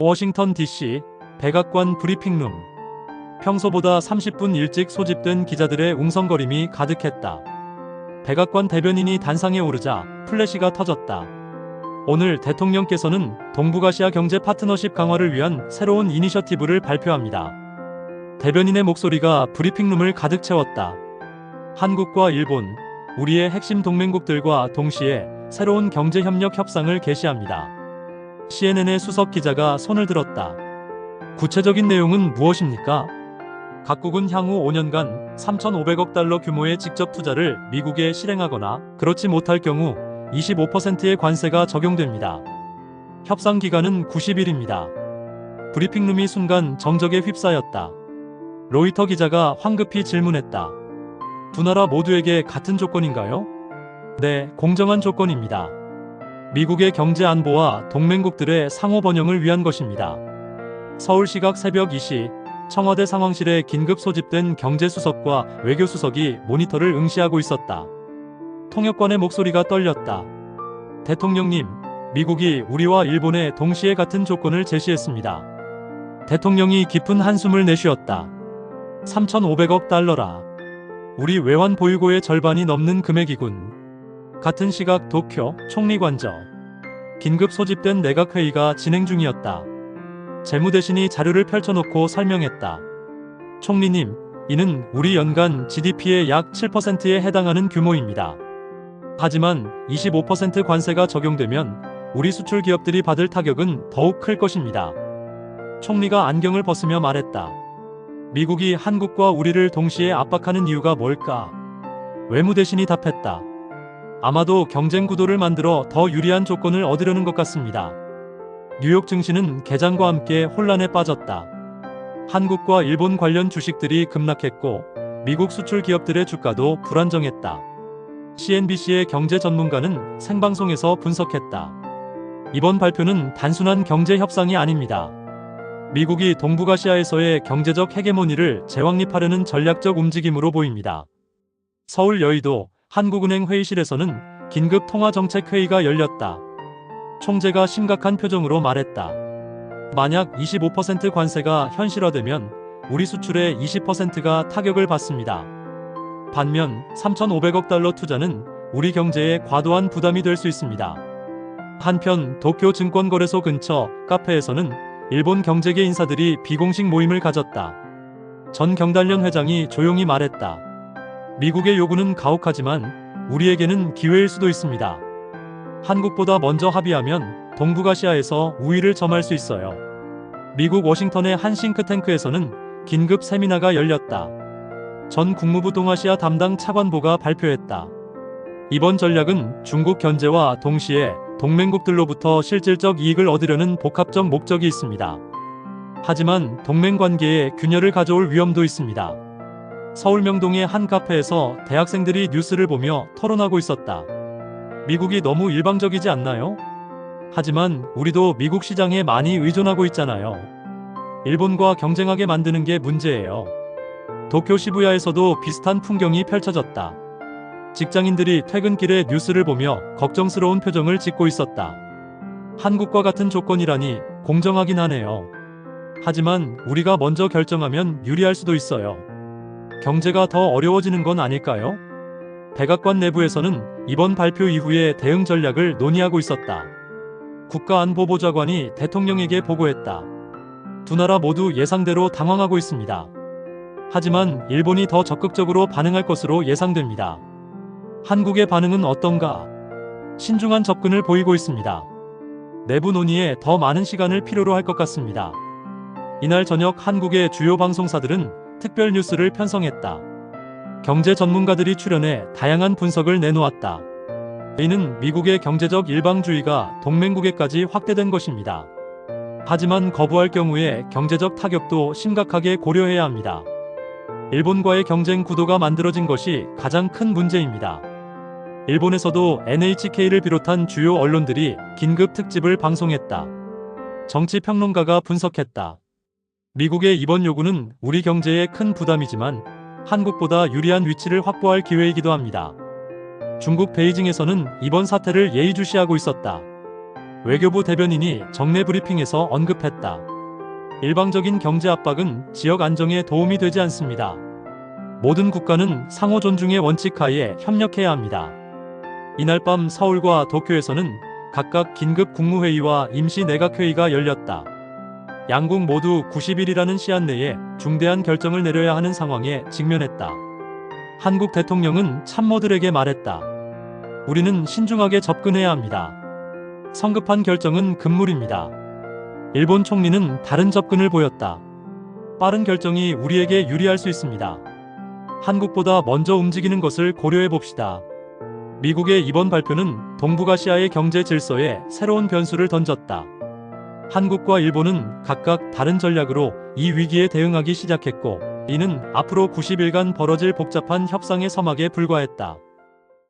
워싱턴 DC 백악관 브리핑룸. 평소보다 30분 일찍 소집된 기자들의 웅성거림이 가득했다. 백악관 대변인이 단상에 오르자 플래시가 터졌다. 오늘 대통령께서는 동북아시아 경제 파트너십 강화를 위한 새로운 이니셔티브를 발표합니다. 대변인의 목소리가 브리핑룸을 가득 채웠다. 한국과 일본, 우리의 핵심 동맹국들과 동시에 새로운 경제협력 협상을 개시합니다. CNN의 수석 기자가 손을 들었다. 구체적인 내용은 무엇입니까? 각국은 향후 5년간 3,500억 달러 규모의 직접 투자를 미국에 실행하거나 그렇지 못할 경우 25%의 관세가 적용됩니다. 협상 기간은 90일입니다. 브리핑룸이 순간 정적에 휩싸였다. 로이터 기자가 황급히 질문했다. 두 나라 모두에게 같은 조건인가요? 네, 공정한 조건입니다. 미국의 경제 안보와 동맹국들의 상호 번영을 위한 것입니다. 서울시각 새벽 2시 청와대 상황실에 긴급 소집된 경제수석과 외교수석이 모니터를 응시하고 있었다. 통역관의 목소리가 떨렸다. 대통령님, 미국이 우리와 일본에 동시에 같은 조건을 제시했습니다. 대통령이 깊은 한숨을 내쉬었다. 3,500억 달러라. 우리 외환 보유고의 절반이 넘는 금액이군. 같은 시각 도쿄 총리관저. 긴급 소집된 내각회의가 진행 중이었다. 재무대신이 자료를 펼쳐놓고 설명했다. 총리님, 이는 우리 연간 GDP의 약 7%에 해당하는 규모입니다. 하지만 25% 관세가 적용되면 우리 수출 기업들이 받을 타격은 더욱 클 것입니다. 총리가 안경을 벗으며 말했다. 미국이 한국과 우리를 동시에 압박하는 이유가 뭘까? 외무대신이 답했다. 아마도 경쟁 구도를 만들어 더 유리한 조건을 얻으려는 것 같습니다. 뉴욕 증시는 개장과 함께 혼란에 빠졌다. 한국과 일본 관련 주식들이 급락했고 미국 수출 기업들의 주가도 불안정했다. CNBC의 경제 전문가는 생방송에서 분석했다. 이번 발표는 단순한 경제 협상이 아닙니다. 미국이 동북아시아에서의 경제적 헤게모니를 재확립하려는 전략적 움직임으로 보입니다. 서울 여의도 한국은행 회의실에서는 긴급 통화정책회의가 열렸다. 총재가 심각한 표정으로 말했다. 만약 25% 관세가 현실화되면 우리 수출의 20%가 타격을 받습니다. 반면 3,500억 달러 투자는 우리 경제에 과도한 부담이 될 수 있습니다. 한편 도쿄 증권거래소 근처 카페에서는 일본 경제계 인사들이 비공식 모임을 가졌다. 전 경달련 회장이 조용히 말했다. 미국의 요구는 가혹하지만 우리에게는 기회일 수도 있습니다. 한국보다 먼저 합의하면 동북아시아에서 우위를 점할 수 있어요. 미국 워싱턴의 한 싱크탱크에서는 긴급 세미나가 열렸다. 전 국무부 동아시아 담당 차관보가 발표했다. 이번 전략은 중국 견제와 동시에 동맹국들로부터 실질적 이익을 얻으려는 복합적 목적이 있습니다. 하지만 동맹 관계에 균열을 가져올 위험도 있습니다. 서울 명동의 한 카페에서 대학생들이 뉴스를 보며 토론하고 있었다. 미국이 너무 일방적이지 않나요? 하지만 우리도 미국 시장에 많이 의존하고 있잖아요. 일본과 경쟁하게 만드는 게 문제예요. 도쿄 시부야에서도 비슷한 풍경이 펼쳐졌다. 직장인들이 퇴근길에 뉴스를 보며 걱정스러운 표정을 짓고 있었다. 한국과 같은 조건이라니 공정하긴 하네요. 하지만 우리가 먼저 결정하면 유리할 수도 있어요. 경제가 더 어려워지는 건 아닐까요? 백악관 내부에서는 이번 발표 이후에 대응 전략을 논의하고 있었다. 국가안보보좌관이 대통령에게 보고했다. 두 나라 모두 예상대로 당황하고 있습니다. 하지만 일본이 더 적극적으로 반응할 것으로 예상됩니다. 한국의 반응은 어떤가? 신중한 접근을 보이고 있습니다. 내부 논의에 더 많은 시간을 필요로 할 것 같습니다. 이날 저녁 한국의 주요 방송사들은 특별 뉴스를 편성했다. 경제 전문가들이 출연해 다양한 분석을 내놓았다. 이는 미국의 경제적 일방주의가 동맹국에까지 확대된 것입니다. 하지만 거부할 경우에 경제적 타격도 심각하게 고려해야 합니다. 일본과의 경쟁 구도가 만들어진 것이 가장 큰 문제입니다. 일본에서도 NHK를 비롯한 주요 언론들이 긴급 특집을 방송했다. 정치평론가가 분석했다. 미국의 이번 요구는 우리 경제에 큰 부담이지만 한국보다 유리한 위치를 확보할 기회이기도 합니다. 중국 베이징에서는 이번 사태를 예의주시하고 있었다. 외교부 대변인이 정례 브리핑에서 언급했다. 일방적인 경제 압박은 지역 안정에 도움이 되지 않습니다. 모든 국가는 상호 존중의 원칙 하에 협력해야 합니다. 이날 밤 서울과 도쿄에서는 각각 긴급 국무회의와 임시 내각회의가 열렸다. 양국 모두 90일이라는 시한 내에 중대한 결정을 내려야 하는 상황에 직면했다. 한국 대통령은 참모들에게 말했다. 우리는 신중하게 접근해야 합니다. 성급한 결정은 금물입니다. 일본 총리는 다른 접근을 보였다. 빠른 결정이 우리에게 유리할 수 있습니다. 한국보다 먼저 움직이는 것을 고려해 봅시다. 미국의 이번 발표는 동북아시아의 경제 질서에 새로운 변수를 던졌다. 한국과 일본은 각각 다른 전략으로 이 위기에 대응하기 시작했고, 이는 앞으로 90일간 벌어질 복잡한 협상의 서막에 불과했다.